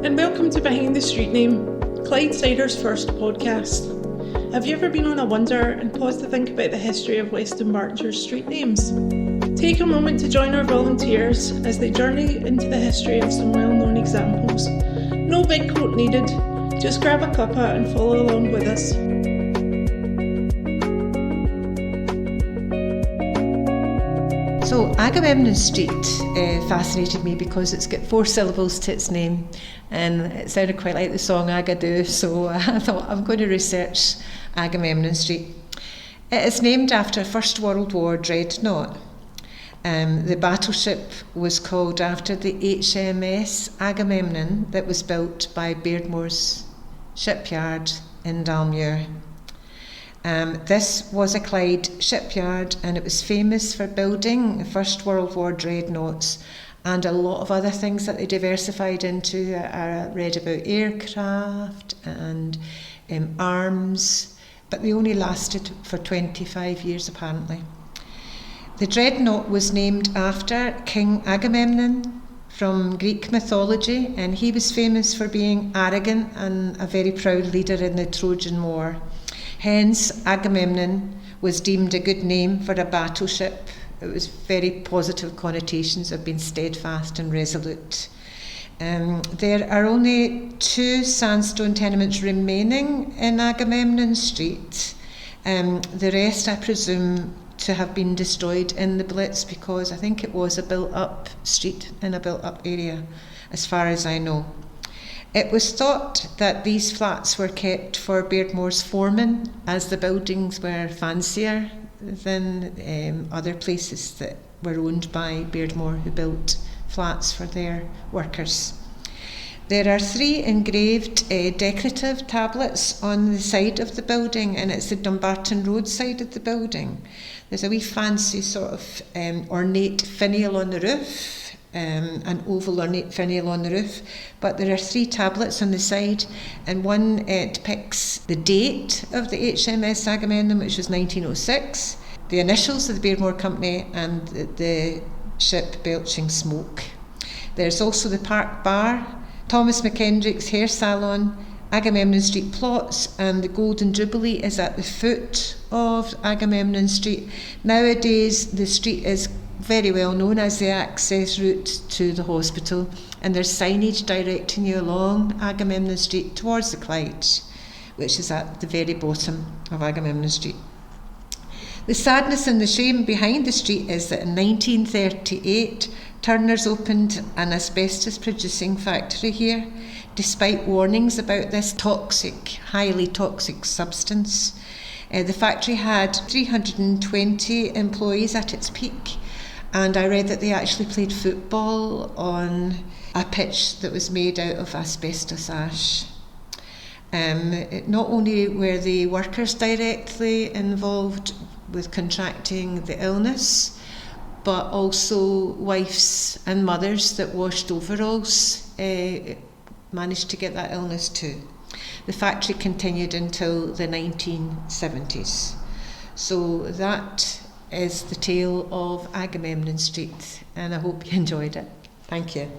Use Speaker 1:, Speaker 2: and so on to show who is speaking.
Speaker 1: And welcome to Behind the Street Name, Clydesider's first podcast. Have you ever been on a wander and paused to think about the history of West Dunbartonshire street names? Take a moment to join our volunteers as they journey into the history of some well-known examples. No big coat needed, just grab a cuppa and follow along with us.
Speaker 2: So Agamemnon Street fascinated me because it's got 4 syllables to its name, and it sounded quite like the song Agadoo, so I thought I'm going to research Agamemnon Street. It is named after a First World War dreadnought. The battleship was called after the HMS Agamemnon that was built by Beardmore's shipyard in Dalmuir. This was a Clyde shipyard, and it was famous for building First World War dreadnoughts and a lot of other things that they diversified into. I read about aircraft and arms, but they only lasted for 25 years apparently. The dreadnought was named after King Agamemnon from Greek mythology, and he was famous for being arrogant and a very proud leader in the Trojan War. Hence, Agamemnon was deemed a good name for a battleship. It was very positive connotations of being steadfast and resolute. There are only 2 sandstone tenements remaining in Agamemnon Street. The rest, I presume, to have been destroyed in the Blitz, because I think it was a built-up street in a built-up area, as far as I know. It was thought that these flats were kept for Beardmore's foremen, as the buildings were fancier than other places that were owned by Beardmore, who built flats for their workers. There are 3 engraved decorative tablets on the side of the building, and it's the Dumbarton Road side of the building. There's a wee fancy sort of ornate finial on the roof, an oval ornate finial on the roof, but there are 3 tablets on the side, and one depicts the date of the HMS Agamemnon, which was 1906, the initials of the Beardmore Company, and the ship belching smoke. There's also the Park Bar, Thomas McKendrick's hair salon, Agamemnon Street plots, and the Golden Jubilee is at the foot of Agamemnon Street. Nowadays, the street is very well known as the access route to the hospital, and there's signage directing you along Agamemnon Street towards the Clyde, which is at the very bottom of Agamemnon Street. The sadness and the shame behind the street is that in 1938, Turners opened an asbestos producing factory here, despite warnings about this toxic, highly toxic substance. The factory had 320 employees at its peak, and I read that they actually played football on a pitch that was made out of asbestos ash. Not only were the workers directly involved with contracting the illness, but also wives and mothers that washed overalls managed to get that illness too. The factory continued until the 1970s. So that is the tale of Agamemnon Street, and I hope you enjoyed it. Thank you.